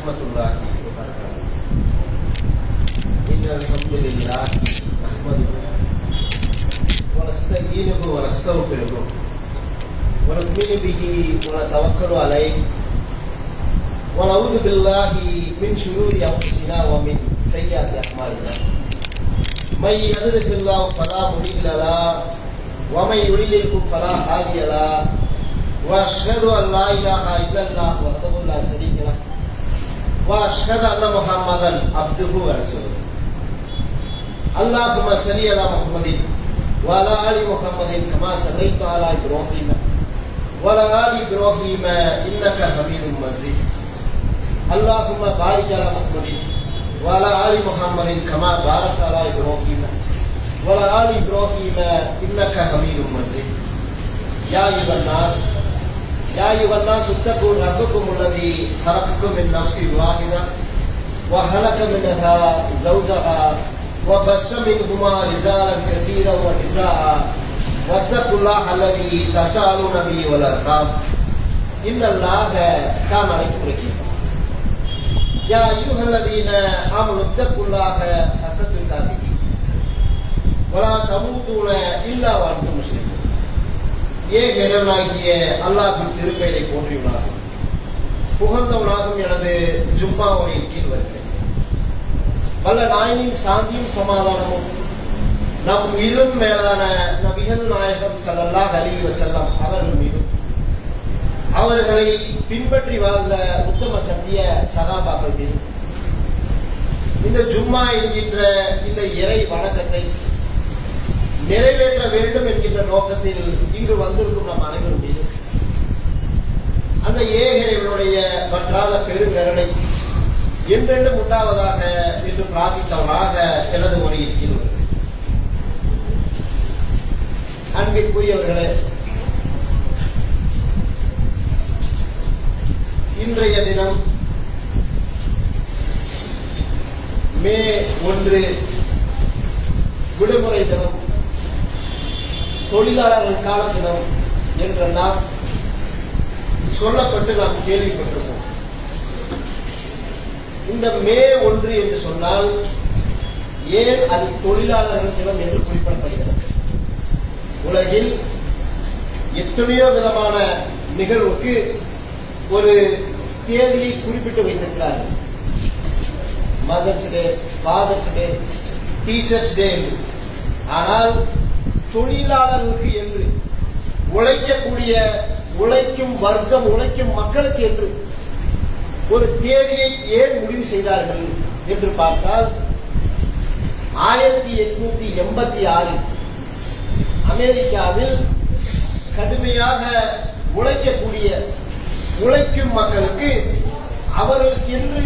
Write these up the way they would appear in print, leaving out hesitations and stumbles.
வரஹ்மத்துல்லாஹி வபரகாத்துஹு. இன்னல் ஹம்துலில்லாஹி நஹ்மதுஹு வ நஸ்தஈனுஹு வ நஸ்தக்ஃபிருஹு வ நு'மினு பிஹி வ நதவக்கலு அலைஹி வ நஊது பில்லாஹி மின் ஷுரூரி அன்ஃபுஸினா வ மின் ஸய்யிஆத்தி அஅமாலினா. மை யஹ்திஹில்லாஹு ஃபலா முضில்ல லஹு வ மை யுضلில்ஹு ஃபலா ஹாதிய லஹு வ அஷ்ஹது அன் லா இலாஹா இல்லல்லாஹு வஹ்தஹு லா ஷரீக லஹு வ அஷ்ஹது அன்ன முஹம்மதன் அப்துஹு வ ரசூலுஹு. அல்லாஹும்ம ஸல்லி அலா முஹம்மதின் வ அலா ஆலி முஹம்மதின் கமா ஸல்லைத அலா இப்ராஹீம வ அலா ஆலி இப்ராஹீம இன்னக ஹமீதும் மஜீத். அல்லாஹும்ம பாரிக் அலா முஹம்மதின் வ அலா ஆலி முஹம்மதின் கமா பாரக்த அலா இப்ராஹீம வ அலா ஆலி இப்ராஹீம இன்னக ஹமீதும் மஜீத். யா அய்யுஹன் நாஸ் இத்தகூ ரப்பக்கும் அல்லதீ خلقكم من نفس واحدة وخلق منها زوجها وبث منهما رجالا كثيرا ونساء واتقوا الله الذي تساءلون به والأرحام إن الله كان عليكم رقيبا. يا أيها الذين آمنوا اتقوا الله حق تقاته ولا تموتون إلا وأنتم مسلمون. ஏக இறைவனாகிய அல்லாஹ்வின் திருப்பெயரை போற்றியுள்ளார்கள். புகழ்ந்தவனாகும் எனது ஜும்மா உரையின் கீழ் வருகிறேன். வல்ல நாயனின் சாந்தியும் சமாதானமும் நம் உயிரும் மேலான நபிகள் நாயகம் ஸல்லல்லாஹு அலைஹி வஸல்லம் அவர்கள் மீதும் அவர்களை பின்பற்றி வாழ்ந்த உத்தம சத்திய சகாபாக்கள் மீதும் இந்த ஜும்மா என்கின்ற இந்த இறை வணக்கத்தை நிறைவேற்ற வேண்டும் என்கின்ற நோக்கத்தில் இங்கு வந்திருக்கும் நம் அனைவரும் மீது அந்த ஏகரைவனுடைய வற்றாத பெருங்கருணை என்றென்றும் உண்டாவதாக என்று பிரார்த்தித்தவனாக எனது உரையில் கீழ் வருகிறேன். அன்பிற்குரியவர்களே, இன்றைய தினம் மே 1 விடுமுறை தினம், தொழிலாளர்களுக்கான தினம் என்றெல்லாம் சொல்லப்பட்டு நாம் கேள்விப்பட்டிருப்போம். இந்த மே 1 என்று சொன்னால் ஏன் அது தொழிலாளர்கள் தினம் என்று குறிப்பிடப்படுகிறது? உலகில் எத்தனையோ விதமான நிகழ்வுக்கு ஒரு தேதியை குறிப்பிட்டு வைத்திருக்கிறார்கள். மதர்ஸ் டே, ஃபாதர்ஸ் டே, டீச்சர்ஸ் டே. ஆனால் தொழிலாளர்களுக்கு என்று, உழைக்கக்கூடிய உழைக்கும் வர்க்கம், உழைக்கும் மக்களுக்கு என்று ஒரு தேதியை ஏன் முடிவு செய்தார்கள் என்று பார்த்தால் 1886 அமெரிக்காவில் கடுமையாக உழைக்கக்கூடிய உழைக்கும் மக்களுக்கு அவர்களுக்கு என்று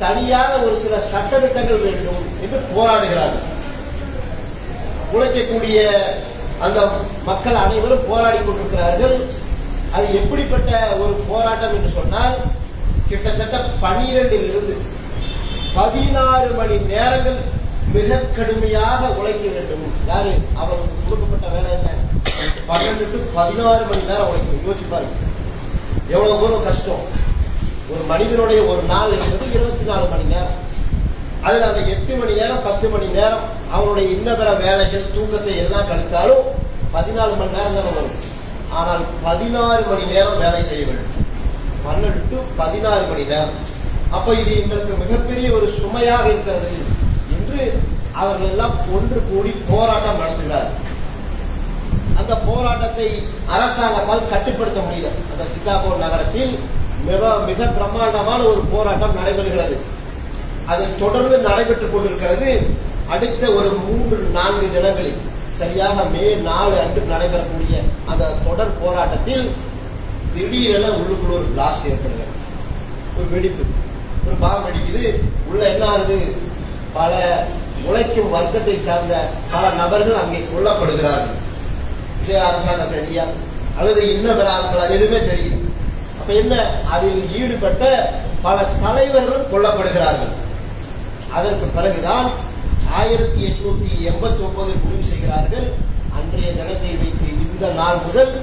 தனியாக ஒரு சில சட்டத்திட்டங்கள் வேண்டும் என்று போராடுகிறார்கள். உழைக்கக்கூடிய அந்த மக்கள் அனைவரும் போராடி கொண்டிருக்கிறார்கள். அது எப்படிப்பட்ட ஒரு போராட்டம் என்று சொன்னால், கிட்டத்தட்ட 12 to 16 மணி நேரங்கள் மிக கடுமையாக உழைக்க வேண்டும். யாரு? அவருக்கு கொடுக்கப்பட்ட வேலை என்ன? 12 to 16 மணி நேரம் உழைக்கணும். யோசிச்சு பாருங்க, எவ்வளவு தூரம் கஷ்டம். ஒரு மனிதனுடைய ஒரு நாள் என்பது 24 மணி நேரம். அதில் அந்த 8 மணி நேரம் 10 மணி நேரம் அவனுடைய இன்னபிற வேலைகள், தூக்கத்தை எல்லாம் கழித்தாலும் 14 மணி நேரம் தானே வரும். ஆனால் 16 மணி நேரம் வேலை செய்ய வேண்டும். 12 to 16 மணி நேரம். அப்ப இது எங்களுக்கு மிகப்பெரிய ஒரு சுமையாக இருக்கிறது என்று அவர்கள் எல்லாம் ஒன்று கூடி போராட்டம் நடத்துகிறார். அந்த போராட்டத்தை அரசாங்கத்தால் கட்டுப்படுத்த முடியல. அந்த சிகாகோ நகரத்தில் மிக பிரம்மாண்டமான ஒரு போராட்டம் நடைபெறுகிறது. அது தொடர்ந்து நடைபெற்றுக் கொண்டிருக்கிறது. அடுத்த ஒரு 3-4 தினங்களில், சரியாக மே 4 அன்று நடைபெறக்கூடிய அந்த தொடர் போராட்டத்தில் திடீரென உள்ளுக்குள்ள ஒரு பிளாஸ்ட் ஏற்படுகிறது. ஒரு வெடிப்பு, ஒரு பாம் வெடிக்குது. உள்ள என்ன ஆகுது? பல உழைக்கும் வர்க்கத்தை சார்ந்த பல நபர்கள் அங்கே கொல்லப்படுகிறார்கள். இது அரசாங்கம் சரியா அல்லது இன்னும் எதுவுமே தெரியும். அப்ப என்ன? அதில் ஈடுபட்ட பல தலைவர்களும் கொல்லப்படுகிறார்கள். அதற்கு பிறகுதான் 1889 முடிவு செய்கிறார்கள். அன்றைய தினத்தை வைத்து இந்த நாள் முதல்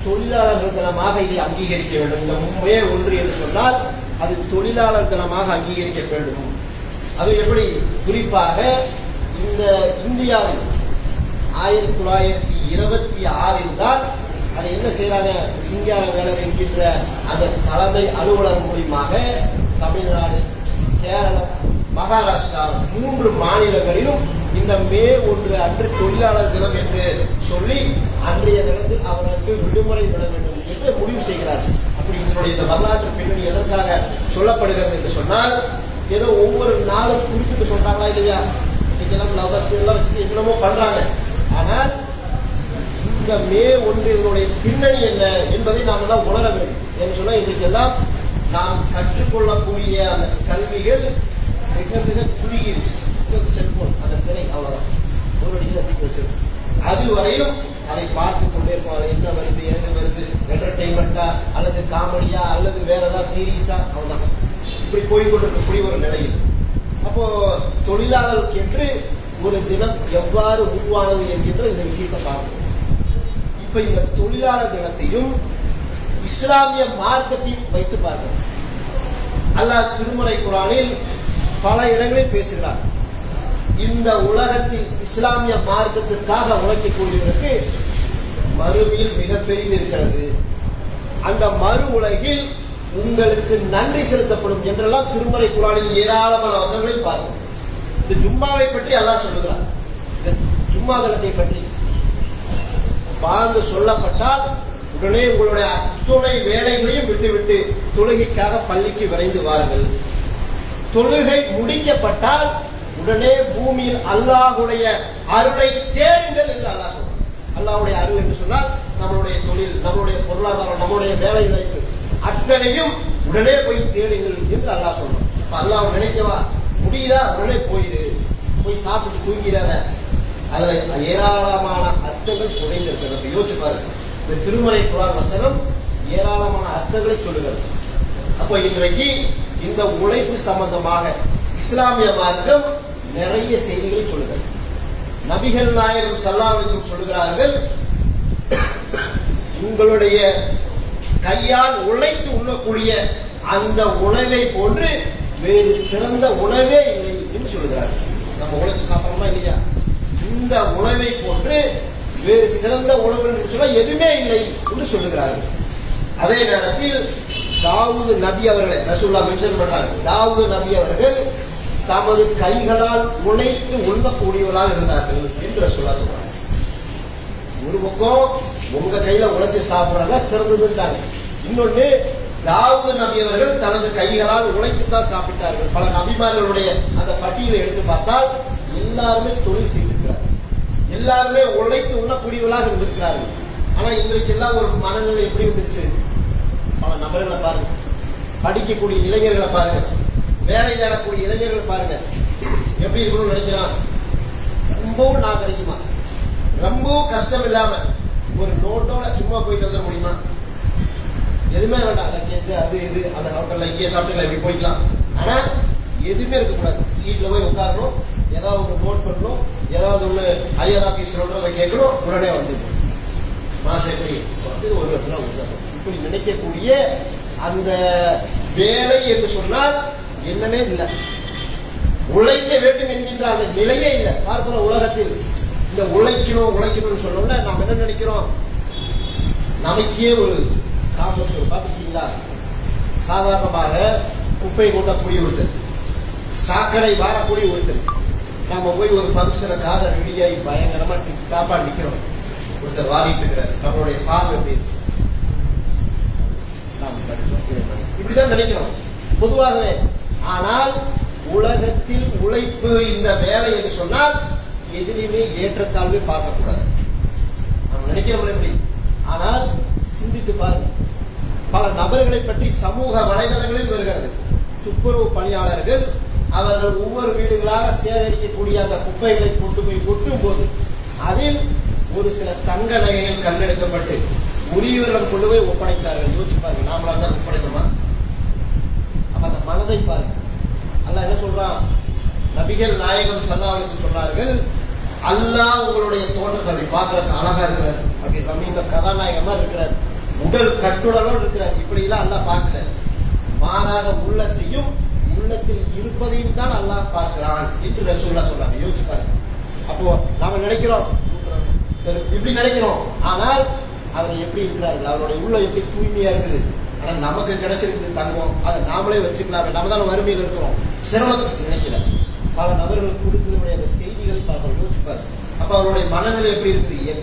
தொழிலாளர்கள் தினமாக இதை அங்கீகரிக்க வேண்டும். இந்த மே 1 என்று சொன்னால் அது தொழிலாளர் தினமாக அங்கீகரிக்க வேண்டும். அது எப்படி? குறிப்பாக இந்த இந்தியாவில் 1926 தான் அதை என்ன செய்யறாங்க, சிங்காரவேலர் என்கின்ற அந்த தலைமை அலுவலர் மூலியமாக தமிழ்நாடு, கேரளம், மகாராஷ்டிரா 3 மாநிலங்களிலும் இந்த மே 1 அன்று தொழிலாளர் தினம் என்று சொல்லி அன்றைய தினத்தில் அவர்களுக்கு விடுமுறை விட வேண்டும் என்று முடிவு செய்கிறார்கள். அப்படி இதனுடைய இந்த வரலாற்று பின்னணி எதற்காக சொல்லப்படுகிறது என்று சொன்னால், ஏதோ ஒவ்வொரு நாளும் குறிப்பிட்டு சொல்றாங்களா இல்லையா, இன்னைக்கெல்லாம் லவர்ஸ் எல்லாம் வச்சுட்டு என்னமோ பண்றாங்க. ஆனால் இந்த மே 1 இதனுடைய பின்னணி என்ன என்பதை நாம் எல்லாம் உணர வேண்டும். என்று சொன்னால் இன்றைக்கெல்லாம் நாம் கற்றுக்கொள்ளக்கூடிய அந்த கல்விகள் மிக மிக குறுகிடுச்சு. செல்போன் அந்த திரை அவ்வளவுதான், ஒரு அடிக்க வச்சிருக்கோம். அது வரையிலும் அதை பார்த்து கொண்டே இருப்பாங்க. என்ன வருது, எது வருது, என்டர்டெயின்மெண்டா அல்லது காமெடியா அல்லது வேற ஏதாவது சீரியஸா, அவ்வளவுதான். இப்படி போய்கொண்டிருக்கக்கூடிய ஒரு நிலையில் அப்போ தொழிலாளர்களுக்கு என்று ஒரு தினம் எவ்வாறு உருவானது என்கின்ற இந்த விஷயத்தை பார்க்கணும். இப்ப இந்த தொழிலாளர் தினத்தையும் இஸ்லாமிய மார்க்கத்தையும் வைத்து பார்க்கணும். அல்லாஹ் திருமறை குர்ஆனில் பல இடங்களில் பேசுகிறார். இந்த உலகத்தில் இஸ்லாமிய மார்க்கத்திற்காக உழைக்கக்கூடியவருக்கு மறுமையில் மிகப்பெரிய இருக்கிறது. அந்த மறு உலகில் உங்களுக்கு நன்றி செலுத்தப்படும் என்றெல்லாம் திருமறை குர்ஆனில் ஏராளமான வசனங்களை பார்க்கிறோம். இந்த ஜும்மாவை பற்றி அல்லாஹ் சொல்லுகிறார். இந்த ஜும்மா தினத்தை பற்றி பாங்கு சொல்லப்பட்டால் உடனே உங்களுடைய அத்துணை வேலைகளையும் விட்டுவிட்டு தொழுகைக்காக பள்ளிக்கு விரைந்து வாருங்கள். தொழுகை முடிக்கப்பட்டால் உடனே பூமியில் அல்லாஹ்வுடைய அருளை தேடுங்கள் என்று அல்லாஹ் சொல்றார். அல்லாஹ்வுடைய அருள் என்று சொன்னால் நம்மளுடைய தொழில், நம்மளுடைய பொருளாதாரம், நம்மளுடைய வேலை வாய்ப்பு அத்தனையும் உடனே போய் தேடுங்கள் என்று அல்லாஹ் சொல்றான். அல்லாஹ் நினைக்கவா முடியுதா, உடனே போயிரு, போய் சாப்பிட்டு தூங்கிறாத. அதுல ஏராளமான அர்த்தங்கள் புதைந்திருக்கிறது. யோசிச்சு பாருங்க, இந்த திருமறை குர்ஆன் வசனம் ஏராளமான அர்த்தங்களை சொல்லுகிறது. அப்போ இன்றைக்கு இந்த உழைப்பு சம்பந்தமாக இஸ்லாமிய மார்க்கம் நிறைய செய்திகளை சொல்லுகிறது. நபிகள் நாயகம் ஸல்லல்லாஹு அலைஹி வஸல்லம் சொல்லுகிறார்கள், உங்களுடைய கையால் உழைத்து உண்ணக்கூடிய அந்த உணவை போன்று வேறு சிறந்த உணவே இல்லை என்று சொல்லுகிறார்கள். நம்ம உழைச்சு சாப்பிடறோமா இல்லையா, இந்த உணவை போன்று வேறு சிறந்த உணவு என்று சொல்ல எதுவுமே இல்லை என்று சொல்லுகிறார்கள். அதே நேரத்தில் தாவூது நபி அவர்களை ரசூலுல்லாஹ் மென்ஷன் பண்றாங்க. தாவூது நபி அவர்கள் தமது கைகளால் உழைத்து உண்ணக்கூடியவர்களாக இருந்தார்கள் என்று ரசூலுல்லாஹ் சொல்றாங்க. ஒரு பக்கம் உங்க கையில உழைச்சு சாப்பிடறதா சிறந்ததுன்றாங்க. இன்னொன்னு, தாவூது நபி அவர்கள் தனது கைகளால் உழைத்துத்தான் சாப்பிட்டார்கள். பல நபிமார்களுடைய அந்த பட்டியலை எடுத்து பார்த்தால் எல்லாருமே தொழில் செய்திருக்கிறார்கள், எல்லாருமே உழைத்து உண்ணக்கூடியவர்களாக இருந்திருக்கிறார்கள். ஆனா இன்றைக்கு எல்லாம் ஒரு மனநிலை எப்படி வந்துருச்சு, பல நபர்களை பாருங்க, படிக்கக்கூடிய இளைஞர்களை பாருங்க, வேலை தேடக்கூடிய இளைஞர்களை பாருங்க, எப்படி இருக்கணும்னு நினைக்கிறான். ரொம்பவும் நாகரிகமா, ரொம்பவும் கஷ்டம் இல்லாம ஒரு நோட்டோட சும்மா போயிட்டு வந்துட முடியுமா? எதுவுமே வேண்டாம், அதை கேட்டு அது இது அந்த ஹோட்டல்ல இங்கே சாப்பிட்டுக்கலாம், இப்படி போய்க்கலாம். ஆனா எதுவுமே இருக்கக்கூடாது. சீட்ல போய் உட்காரணும், ஏதாவது ஒன்று நோட் பண்ணணும், ஏதாவது ஒன்று ஐஆர் ஆபீஸ் சொல்றதை கேட்கணும், உடனே வந்துடும். மாசம் எப்படி ஒரு லட்சம் உட்காரணும். இப்படி நினைக்கக்கூடிய அந்த வேலை என்று சொன்னால் என்னன்னே இல்லை, உழைக்க வேண்டும் என்கின்ற அந்த நிலையே இல்லை. பார்க்கிற உலகத்தில் இந்த உழைக்கணும்னு சொன்னோம்னா நாம் என்ன நினைக்கிறோம், நமக்கே ஒரு காம்பெக்ஸ் பார்த்துருக்கீங்களா? சாதாரணமாக குப்பை கொண்டக்கூடிய ஒருத்தர், சாக்கடை வாரக்கூடிய ஒருத்தர், நாம போய் ஒரு ஃபங்க்ஷனுக்காக ரெடியாகி பயங்கரமா டாப்பா நிற்கிறோம், ஒருத்தர் வாரிட்டு இருக்கிறார், நம்மளுடைய பார்வை எப்படி இப்படிதான் நினைக்கிறோம் பொதுவாகவே. ஆனால் உலகத்தில் உழைப்பு இந்த வேலை என்று சொன்னால் எதிலுமே ஏற்றத்தாழ்வே பார்க்கக்கூடாது. நம்ம நினைக்கிறோம் எப்படி, ஆனால் சிந்தித்து பாருங்க. பல நபர்களை பற்றி சமூக வலைதளங்களில் வருகிறது. துப்புரவு பணியாளர்கள் அவர்கள் ஒவ்வொரு வீடுகளாக சேகரிக்கக்கூடிய அந்த குப்பைகளை கொண்டு போய் கொட்டும் போது அதில் ஒரு சில தங்க நகைகள் கண்டெடுக்கப்பட்டு உரியவர்கள் கொண்டு போய் ஒப்படைத்தார்கள். யோசிச்சு பாருங்க, நாமளாக தான் ஒப்படைத்தோமா? அப்ப அந்த மனதை பாருங்க. அல்லாஹ் என்ன சொல்றான், நபிகள் நாயகம் ஸல்லல்லாஹு அலைஹி வஸல்லம் சொன்னார்கள், அல்லாஹ் உங்களுடைய தோற்றத்தை பார்க்கறதுக்கு அழகா இருக்கிறார், அப்படி ரமீந்த கதாநாயகமா இருக்கிறார், உடல் கட்டுடலோடு இருக்கிறார், இப்படி எல்லாம் அல்லாஹ் பார்க்கிறார். மாறாக உள்ளத்தையும் உள்ளத்தில் இருப்பதையும் தான் அல்லாஹ் பார்க்கிறான் என்று ரசூலுல்லாஹ் சொல்றாங்க. யோசிச்சு பாருங்க. அப்போ நாம நினைக்கிறோம், இப்படி நினைக்கிறோம், ஆனால் அவர் எப்படி இருக்கிறார்கள், அவருடைய உள்ள எப்படி தூய்மையா இருக்குது. ஆனால் நமக்கு கிடைச்சிருக்குது தங்கம், அதை நாமளே வச்சுக்கலாமே, நம்ம தான் வறுமையில் இருக்கிறோம், சிரமத்துக்கு நினைக்கல. பல நபர்கள் கொடுத்ததுடைய அந்த செய்திகளை பார்க்கணும், யோசிப்பார். அப்ப அவருடைய மனநிலை எப்படி இருக்குது?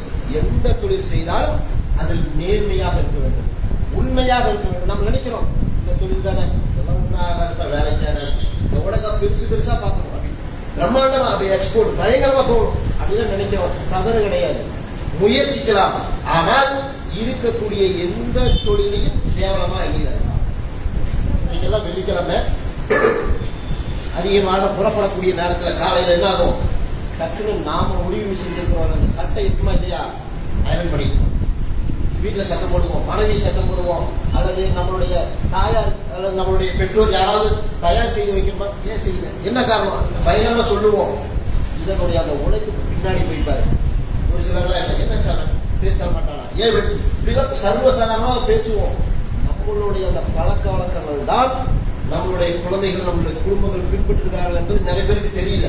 எந்த தொழில் செய்தாலும் அதில் நேர்மையாக இருக்க வேண்டும், உண்மையாக இருக்க வேண்டும். நம்ம நினைக்கிறோம் இந்த தொழில் தானே, இதெல்லாம் உண்மையாக வேலைக்கான, இந்த உலகம் பெருசு பெருசா பார்க்கணும், பிரம்மாண்டமா அப்படி எக்ஸ்போர்ட் பயங்கரமா போகணும் அப்படிதான் நினைக்கிறோம். தவறு கிடையாது, முயற்சிக்கலாம். ஆனால் இருக்கக்கூடிய எந்த தொழிலையும் கேவலமா எண்ணிடலாம். நீங்கெல்லாம் வெள்ளிக்கிழமை அதிகமாக புறப்படக்கூடிய நேரத்தில் காலையில் என்ன ஆகும்? டக்குன்னு நாம முடிவு செஞ்சிருக்கிறோம், அந்த சட்டை இருக்குமா இல்லையா, அயரன் பண்ணிக்கணும். வீட்டில் சட்டம் போடுவோம், மனைவி சட்டம் போடுவோம், அல்லது நம்மளுடைய தாயார் அல்லது நம்மளுடைய பெற்றோர் யாராவது தயார் செய்து வைக்கிறோமா, ஏன் செய்யல, என்ன காரணம், பயங்கரமா சொல்லுவோம். இதனுடைய அந்த உழைப்புக்கு பின்னாடி போயிட்டாரு. ஒரு சிலர்லாம் என்ன சார் பேச மாட்டானா, ஏன் இப்படிலாம் சர்வசாதாரணமாக பேசுவோம். நம்மளுடைய அந்த பழக்க வழக்கங்கள் தான் நம்மளுடைய குழந்தைகள், நம்மளுடைய குடும்பங்கள் பின்பற்றுகிறார்கள் என்பது நிறைய பேருக்கு தெரியல.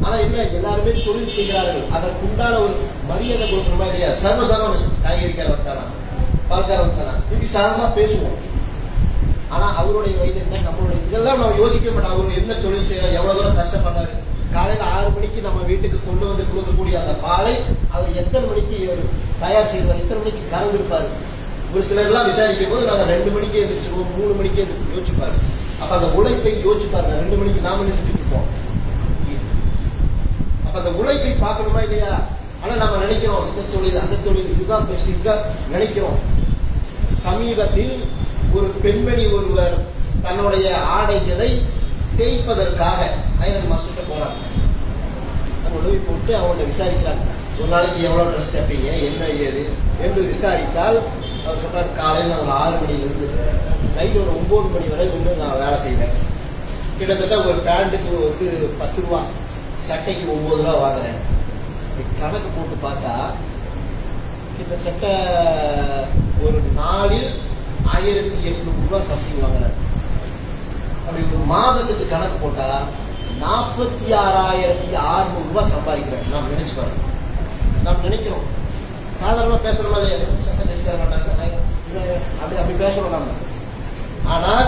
ஆனா என்ன, எல்லாருமே தொழில் செய்கிறார்கள், அதற்குண்டான ஒரு மரியாதை கொடுக்கணுமா இல்லையா? சர்வசாதாரண காய்கறிக்கார வட்டானா, பால்கார வட்டானா, இப்படி சாதாரணமா பேசுவோம். ஆனா அவருடைய வயது என்ன, நம்மளுடைய இதெல்லாம் நம்ம யோசிக்க மாட்டோம். அவரு என்ன தொழில் செய்யறாரு, எவ்வளவு தூரம் கஷ்டப்படுறாரு. காலையில 6 மணிக்கு நம்ம வீட்டுக்கு கொண்டு வந்து கொடுக்கக்கூடிய அந்த பாலை அவர் எத்தனை மணிக்கு தயார் செய்வார், எத்தனை மணிக்கு கறந்துருப்பாரு. ஒரு சிலர் எல்லாம் விசாரிக்கும் போது நாங்க 2 மணிக்கே எதிர்ச்சிருவோம், 3 மணிக்கே எதிர்த்து யோசிப்பாரு. அப்ப அந்த உழைப்பை யோசிப்பாரு, 2 மணிக்கு நாம என்ன செஞ்சுட்டு இருப்போம். அப்ப அந்த உழைப்பை பார்க்கணுமா இல்லையா? ஆனா நம்ம நினைக்கிறோம் இந்த தொழில் அந்த தொழில் இதுதான் பெஸ்ட், இதுதான் நினைக்கிறோம். சமீபத்தில் ஒரு பெண்மணி ஒருவர் தன்னுடைய ஆடைகளை தேய்ப்பதற்காக ஐரன் மாஸ்டர்கிட்ட போறாங்க. உதவி போட்டு அவங்கள்ட்ட விசாரிக்கிறாங்க, ஒரு நாளைக்கு எவ்வளவு ட்ரெஸ் தைப்பீங்க, என்ன ஏது என்று விசாரித்தால் அவர் சொல்றாரு, காலையில் ஒரு 6 மணிலிருந்து நைட்டு ஒரு 9 மணி வரை வந்து நான் வேலை செய்வேன். கிட்டத்தட்ட ஒரு பேண்ட்டுக்கு வந்து 10 ரூபா, சட்டைக்கு 9 ரூபா வாங்குறேன். கணக்கு போட்டு பார்த்தா கிட்டத்தட்ட ஒரு நாளில் 1800 ரூபா சம்திங் வாங்குறாரு. அப்படி ஒரு மாதத்துக்கு கணக்கு போட்டா 46,600 ரூபாய் சம்பாதிக்கிறார். நாம் நினைச்சு பாருங்க. நாம் நினைக்கிறோம் சாதாரணமா பேசுற மாதிரி சட்டம் தைச்சு தர மாட்டாங்க அப்படி பேசுறோம் நம்ம. ஆனால்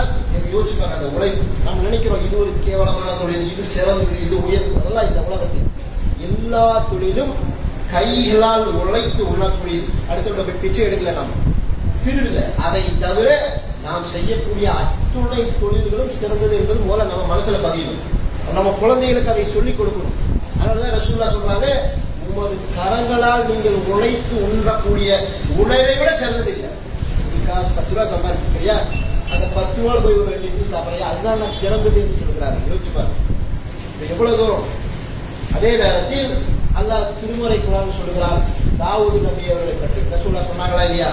யோசிச்சு பாருங்க, அந்த உழைப்பு நாம் நினைக்கிறோம் இது ஒரு கேவலமான தொழில், இது சிறந்தது, இது உயர்ந்தது. அதெல்லாம் இந்த உலகத்தில் எல்லா தொழிலும் கைகளால் உழைத்து உண்ணக்கூடியது. அடுத்த போய் பிச்சை எடுக்கல, நாம் திருடல. அதை தவிர நாம் செய்யக்கூடிய அத்துணை தொழில்களும் சிறந்தது என்பது மூலம் நம்ம மனசுல பதியணும். நம்ம குழந்தைகளுக்கு அதை சொல்லிக் கொடுக்கணும். அதனாலதான் ரசூலுல்லாஹ் சொல்றாங்க, உமது கரங்களால் நீங்கள் உழைத்து உண்ணக்கூடிய உணவை விட சிறந்தது இல்லை. காசு 10 ரூபா சம்பாதிக்கிறியா, அந்த 10 ரூபா போய் ஒரு 2 இட்லி சாப்பிட்றியா, அதுதான் நான் சிறந்தது என்று சொல்கிறாரு. யோசிச்சு பாருங்க எவ்வளவு தூரம். அதே நேரத்தில் அல்லாஹ் திருமறை குர்ஆன் சொல்லுகிறார், தாவூது நபி அவர்களை பற்றி ரசூலுல்லாஹ் சொன்னாங்களா இல்லையா?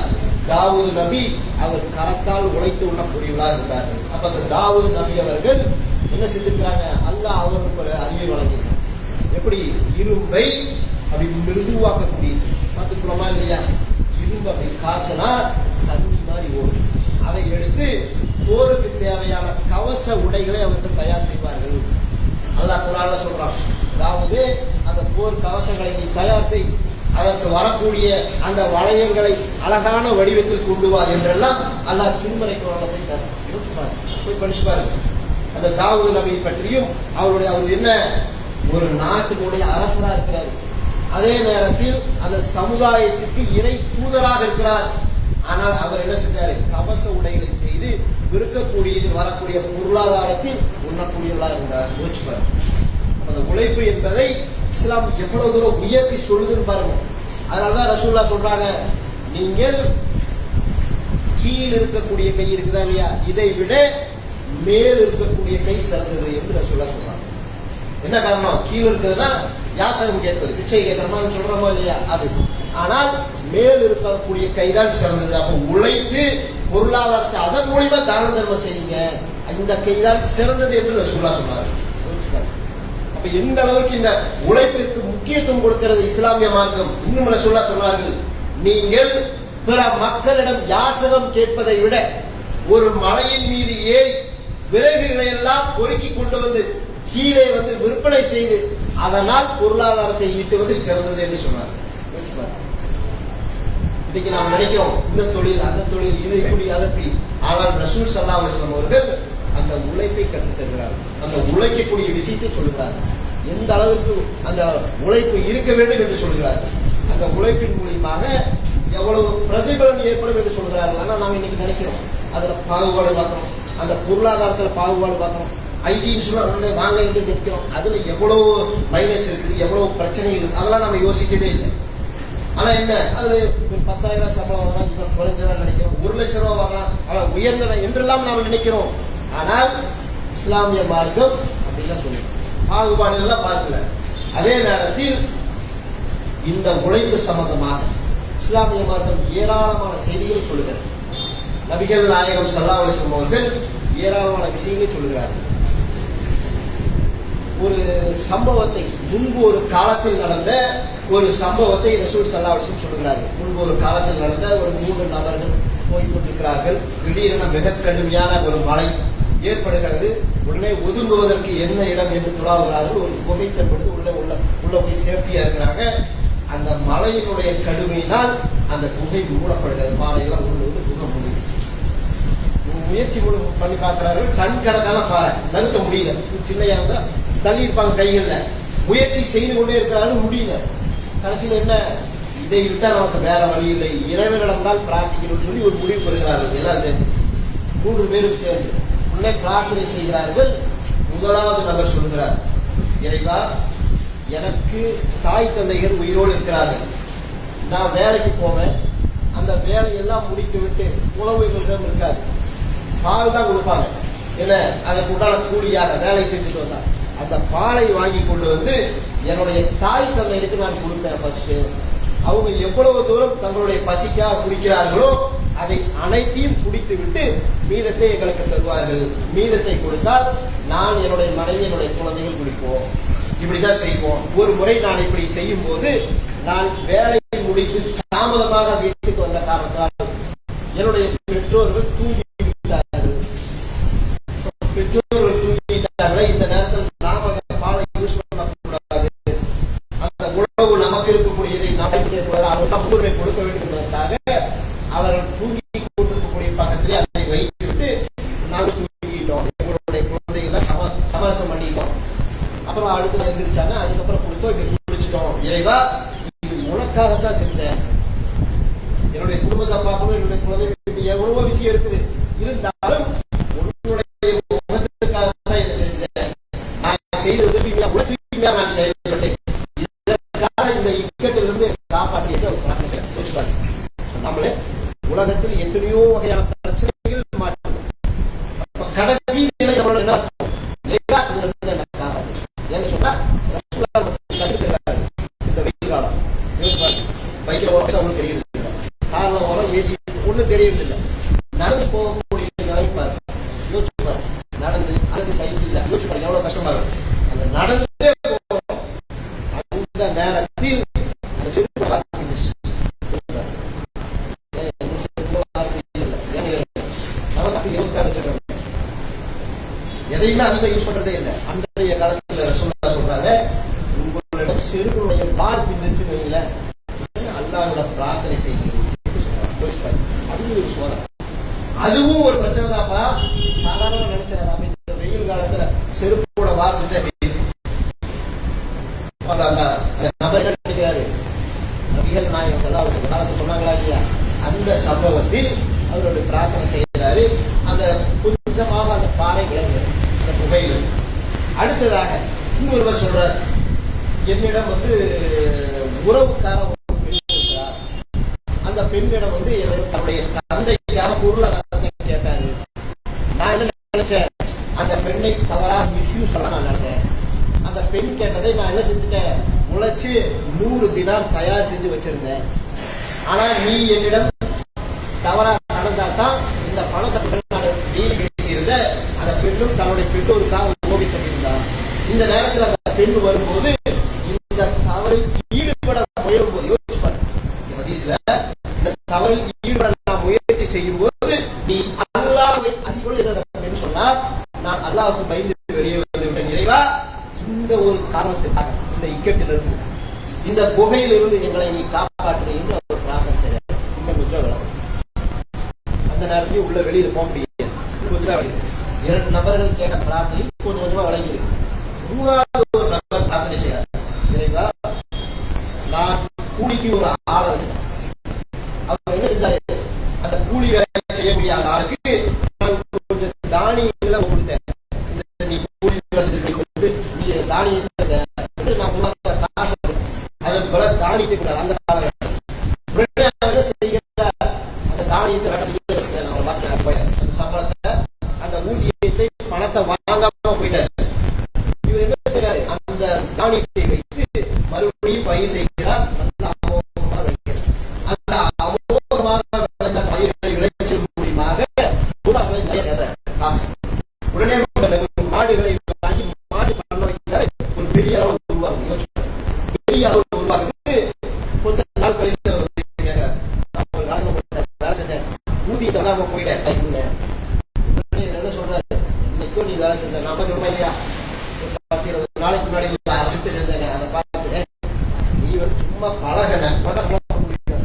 தாவூது நபி அவர் கரத்தால் உழைத்து உண்ணக்கூடியவர்களாக இருந்தார்கள். அப்ப அந்த தாவூது நபி அவர்கள் என்ன செஞ்சிருக்கிறாங்க, அல்லாஹ் அவருக்கு ஒரு அறிவை வழங்கியிருக்காங்க. எப்படி இரும்பை அப்படி மிருதுவாக்கக்கூடிய பார்த்துக்கிறோமா இல்லையா? இரும்பு அப்படி காய்ச்சனா தண்ணி மாதிரி ஓடும். அதை எடுத்து போருக்கு தேவையான கவச உடைகளை அவர்கள் தயார் செய்வார்கள். அல்லாஹ் குர்ஆன்ல சொல்றான், அதாவது அந்த போர் கவசங்களை நீ தயார் செய், அதற்கு வரக்கூடிய அந்த வளையங்களை அழகான வடிவத்தில் கொண்டு வா என்றெல்லாம் அல்லாஹ் திருமறை குர்ஆன்ல போய் படிச்சு பாருங்க. அந்த தாவூது நபியை பற்றியும் அவர் என்ன ஒரு நாட்டினுடைய அரசராக இருக்கிறார், அதே நேரத்தில் அந்த சமுதாயத்துக்கு இறை தூதராக இருக்கிறார். ஆனால் அவர் என்ன செஞ்சாரு, கவச உடைகளை செய்து விற்கக்கூடியது வரக்கூடிய பொருளாதாரத்தில் உண்ணக்கூடியவர்களாக இருந்தார். யோசிச்சு பாருங்க. அந்த உழைப்பு என்பதை இஸ்லாம் எவ்வளவு தூரம் உயர்த்தி சொல்லுதுன்னு பாருங்க. அதனாலதான் ரசூலுல்லாஹ் சொல்றாங்க, நீங்கள் கீழ் இருக்கக்கூடிய கை இருக்குதா இல்லையா, இதை விட மேல் இருக்கக்கூடிய கை சிறந்தது என்று ரசூலுல்லாஹ் சொல்றாங்க. என்ன காரணம்? கீழ் இருக்கிறதுனா யாசகம் கேட்பது, பிச்சை கேட்கறமா சொல்றோமோ இல்லையா அது. ஆனால் மேல் இருக்கக்கூடிய கைதான் சிறந்தது. அப்ப உழைத்து பொருளாதாரத்தை அதன் மூலியமா தான தர்மம் செய்யுங்க, இந்த கைதான் சிறந்தது என்று ரசூலுல்லாஹ் சொன்னார். அப்ப எந்த அளவுக்கு இந்த உழைப்பிற்கு முக்கியத்துவம் கொடுக்கிறது இஸ்லாமிய மார்க்கம். இன்னும் ரசூலுல்லாஹ் சொன்னார்கள், நீங்கள் பிற மக்களிடம் யாசகம் கேட்பதை விட ஒரு மலையின் மீது ஏறி விறகுகளை எல்லாம் பொறுக்கி கொண்டு வந்து கீழே வந்து விற்பனை செய்து அதனால் பொருளாதாரத்தை ஈட்டுவது சிறந்தது என்று சொன்னார். இன்னைக்கு நாம் நினைக்கிறோம் இந்த தொழில் அந்த தொழில் இது இப்படி அதப்படி. ஆனால் ரசூல் ஸல்லல்லாஹு அலைஹி வஸல்லம் அவர்கள் அந்த உழைப்பை கற்றுத் தருகிறார்கள். அந்த உழைக்கக்கூடிய விஷயத்தை சொல்கிறார்கள். எந்த அளவுக்கு அந்த உழைப்பு இருக்க வேண்டும் என்று சொல்கிறார்கள். அந்த உழைப்பின் மூலியமாக எவ்வளவு பிரதிபலன் ஏற்படும் என்று சொல்கிறார்கள். ஆனால் நாம் இன்னைக்கு நினைக்கிறோம் அதுல பாகுபாடு பார்க்கிறோம், அந்த பொருளாதாரத்துல பாகுபாடு பார்க்கிறோம். ஐடின்னு சொல்ல வாங்க என்று நினைக்கிறோம். அதுல எவ்வளவு மைனஸ் இருக்குது, எவ்வளவு பிரச்சனைகள் இருக்குது, அதெல்லாம் நம்ம யோசிக்கவே இல்லை. ஆனா என்ன, அது 10,000 சம்பளம் வாங்கலாம், இப்ப குறைஞ்சவன் நினைக்கிறோம், 1,00,000 ரூபாய் வாங்கலாம், அவன் உயர்ந்தவன் என்றெல்லாம் நாம் நினைக்கிறோம். ஆனால் இஸ்லாமிய மார்க்கம் அப்படிலாம் சொல்லிடும், பாகுபாடுகள்லாம் பார்க்கல. அதே நேரத்தில் இந்த உழைப்பு சம்பந்தமாக இஸ்லாமிய மார்க்கம் ஏராளமான செய்திகளை சொல்லுகிறது. நபிகள் நாயகம் ஸல்லல்லாஹு அலைஹி வஸல்லம் அவர்கள் ஏராளமான விஷயங்களை சொல்லுகிறார்கள். ஒரு சம்பவத்தை, முன்பு ஒரு காலத்தில் நடந்த ஒரு சம்பவத்தை ரசூல் ஸல்லல்லாஹு அலைஹி வஸல்லம் சொல்லுகிறார்கள். முன்பு ஒரு காலத்தில் நடந்த ஒரு 3 நபர்கள் போய்கொண்டிருக்கிறார்கள். திடீரென மிக கடுமையான ஒரு மழை ஏற்படுகிறது. உடனே ஒதுங்குவதற்கு என்ன இடம் என்று துளாவுகிறார்கள். ஒரு புகை தென்படுது, உள்ள போய் சேஃப்டியா இருக்கிறாங்க. அந்த மழையினுடைய கடுமையினால் அந்த குகை மூடப்படுகிறது. பாறையெல்லாம் உள்ள குகை முடியும். முயற்சி பண்ணி பார்க்கிறார்கள். கண் கணக்கான பாறை நறுக்க முடியல. சின்னையா இருந்தா தள்ளி இருப்பாங்க கைகள்ல. முயற்சி செய்து கொண்டே இருக்கிறார்கள், முடியல. கடைசியில் என்ன, இதை விட்டா நமக்கு வேற வழி இல்லை, இறைவனிடம் தான் பிரார்த்திக்கணும்னு சொல்லி ஒரு முடிவு பெறுகிறார்கள். எல்லாம் சேர்ந்து 3 பேரும் சேர்ந்து உடனே பிரார்த்தனை செய்கிறார்கள். முதலாவது நபர் சொல்கிறார், இறைவா, எனக்கு தாய் தந்தைகள் உயிரோடு இருக்கிறார்கள். நான் வேலைக்கு போவேன், அந்த வேலையெல்லாம் முடித்து விட்டு உணவு எங்களிடம் இருக்காது, பால் தான் கொடுப்பாங்க. என்ன, அதற்கு உண்டான கூலியாக வேலை செஞ்சுட்டு வந்தா அந்த பாலை வாங்கி கொண்டு வந்து என்னுடைய தாய் தந்தையருக்கு நான் கொடுப்பேன். ஃபர்ஸ்ட் அவங்க எவ்வளவு தூரம் தங்களுடைய பசிக்காக குடிக்கிறார்களோ அதை அனைத்தையும் குடித்து விட்டு மீதத்தை எங்களுக்கு தருவார்கள். மீதத்தை கொடுத்தால் நான், என்னுடைய மனைவி, என்னுடைய குழந்தைகள் குடிப்போம். இப்படிதான் செய்வோம். ஒரு முறை நான் இப்படி செய்யும் போது நான் வேலையை முடித்து தாமதமாக வீட்டுக்கு வந்த காரணத்தால் என்னுடைய பெற்றோர்கள் தூங்கிவிட்டார்கள். பெற்றோர்கள் தூங்கிவிட்டார்களே, இந்த நேரத்தில் நாம பாலை யூஸ் பண்ணக்கூடாது, அந்த உணவு நமக்கு இருக்கக்கூடியதை அவர்கள் முன்னுரிமை கொடுக்க வேண்டும் என்பதற்காக அவர்கள் தூங்கி கொண்டிருக்கக்கூடிய பக்கத்திலே அதை வைத்துவிட்டு நாங்கள் தூங்கிட்டோம். எங்களுடைய குழந்தைகளை சமரசம் பண்ணிட்டோம். அப்புறம் அடுத்து எழுந்திரிச்சாங்க. அதுக்கப்புறம் கொடுத்தோம், இப்படி குடிச்சிட்டோம். இறைவா, இது உனக்காகத்தான் செஞ்சேன். என்னுடைய குடும்பத்தை பார்க்கணும், என்னுடைய குழந்தை, எவ்வளவோ விஷயம் இருக்குது. இருந்தாலும் உன்னுடைய முகத்துக்காகத்தான் இதை செஞ்சேன். நான் செய்தது உலகத்துக்கு நான் செயல்பட்டேன். இதற்காக இந்த இக்கட்டிலிருந்து காப்பாற்றிட்டு சொல்லிப்பாரு. நம்மளே உலகத்தில் எத்தனையோ வகையான பிரச்சனைகள் மாற்றணும். கடைசி நிலை நம்மளோட என்ன இந்த வெயில் காலம் பைக்கில் உங்களுக்கு தெரியுது, காரணம் வரும், ஏசி ஒன்றும் தெரியறதில்லை. நடந்து போகக்கூடிய நிலைப்பாரு, யோசிச்சுப்பாரு. நடந்து அதுக்கு சைக்கிள் இல்லை, யோசிச்சுப்பாரு எவ்வளவு கஷ்டமா இருக்கும். அந்த நடந்தே போகும். அந்த நேரத்தில் அந்த செருப்பு எதையுமே அதிகம் யூஸ் பண்றதே இல்லை. அன்றைய காலத்துல ரசூலுல்லாஹ் சொல்றாங்க, உங்களிடம் செருப்புடைய பார் பிரிந்துச்சு வைங்கள, அல்லாஹ்வோட பிரார்த்தனை செய்யுங்க. அதுவும் ஒரு சோதனை, அதுவும் ஒரு பிரச்சனை தான்ப்பா. சாதாரண நினைச்சிடாதாப்ப. இந்த வெயில் காலத்துல செருப்போட வார் இருந்துச்சு. அந்த நபர் நினைக்கிறாரு, நபிகள் நாயகம் ஸல்லல்லாஹு அலைஹி வஸல்லம் காலத்துல சொன்னாங்களா இல்லையா, அந்த சம்பவத்தில் அவருடைய பிரார்த்தனை செய்கிறாரு. அந்த கொஞ்சமாக அந்த பாறை விளங்குகிறது அந்த புகையில். அடுத்ததாக இன்னொருவர் சொல்றார், என்னிடம் உறவுக்கார ஒரு பெண் இருக்கிறார். அந்த பெண்ணிடம் தன்னுடைய தந்தைக்காக பொருளாதாரத்தை கேட்டாரு. நான் என்ன நினைச்சேன், அந்த பெண்ணை தவறாக மிஸ்யூஸ் பண்ண நான் நினைச்சேன். அந்த பெண் கேட்டதை நான் என்ன செஞ்சுட்டேன், உழைச்சு 100 தினார் தயார் செஞ்சு வச்சிருந்தேன். ஆனா நீ என்னிடம் தவறாக நடந்தாதான் இந்த பணத்தை பேசியிருந்த அந்த பெண்ணும் தன்னுடைய பெற்றோருக்காக ஓடி சொல்லியிருந்தான். இந்த நேரத்தில் அந்த பெண் வரும்போது இந்த தவறில் ஈடுபட முயலும் போது யோசிப்பாரு, இந்த தவறில் ஈடுபட நான் முயற்சி செய்யும் போது நீ அல்லாஹ்வை நோயிலிருந்து எங்களை நீ காப்பாற்று என்று அவர் பிரார்த்தனை செய்தார். இன்னும் கொஞ்சம் விளக்கம். அந்த நேரத்தில் உள்ள வெளியில் போக முடியாது. கொஞ்சம் 2 நபர்கள் கேட்ட பிரார்த்தனை கொஞ்சம் கொஞ்சமா விளங்கி இருக்கு. 3வது ஒரு நபர் பிரார்த்தனை செய்யறார். இறைவா, நான் கூலிக்கு ஒரு ஆளை வச்சேன். அவர் என்ன செஞ்சாரு? அந்த கூலி வேலை செய்ய முடியாத ஆளுக்கு நான் கொஞ்சம் தானியங்களை கொடுத்தேன். நீ கூலி வேலை கொடுத்து நீ தானியத்தை நான் காசு அதற்கு பல தானியத்தை கூட அந்த காலகட்டம் செய்கிற அந்த தானியத்தை அந்த சம்பளத்தை அந்த ஊதியத்தை பணத்தை வாங்காம போயிட்டாரு. இவர் என்ன செய்யறாரு? அந்த தானியத்தை வைத்து மறுபடியும் பயிர் செய்கிறார். அந்த அமோகமாக பயிர்களை விளைச்சல் மூலியமாக காசு உடனே மாடுகளை வாங்கி மாடு பண்ண வைக்கிறார். ஒரு பெரிய அளவு உருவாங்க. பெரிய அளவு உருவாக்குறது கொஞ்சம் நாள் கழித்து ஒரு வேலை செஞ்சேன், ஊதியத்தை நாம போயிட்டேன். என்ன சொல்றாரு? இன்னைக்கும் நீ வேலை செஞ்ச நாம சொல்லுமா இல்லையா? 10-20 நாளைக்கு முன்னாடி ஒரு ஷிஃப்ட் செஞ்சேன். அதை பார்த்துட்டு நீ வந்து சும்மா பழகன